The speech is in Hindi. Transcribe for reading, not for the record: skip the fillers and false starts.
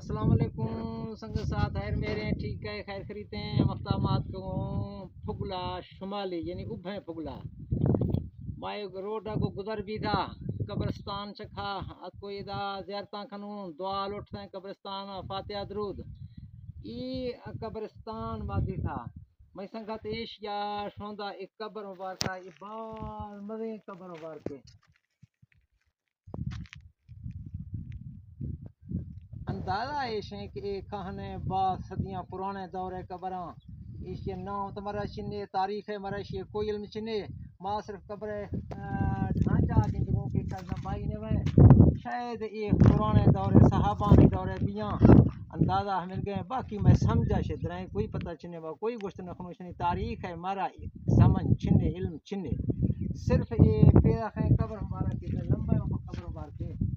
अस्सलाम वालेकुम संग साथ है मेरे ठीक है खैर खरीदते हैं मकदामात को फुगला शुमाली यानी उभे फुगला माए रोड को गुजर भी था कब्रस्तान चखा कोई दा ज़ियारतां खनू दुआ उठते कब्रस्तान फातिहा दरूद ई कब्रस्तान वादी था मैं संगत एशिया शोंदा एक कब्र मुबारक ये बाल मजे कब्र मुबारक अंदाजा है कि कहने बाद सदियां पुराने दौरे कब्र इसके नाम तुम्हारा चिन्ह तारीख है मराशी कोई इल्म चिन्ह माँ सिर्फ कब्र ढांचा जिंदगों की भाई ने वह शायद ये पुराने दौरे सहाबा के दौरे दियाँ अंदाजा मिल गए बाकी मैं समझा शेद रहे कोई पता चिन्ह कोई गोश्त नखनू चिन्ह तारीख है मारा समझ चिन्ह इल्म चिन्ह सिर्फ ये पेरा है कब्र हमारा कितने लंबा कब्र मार के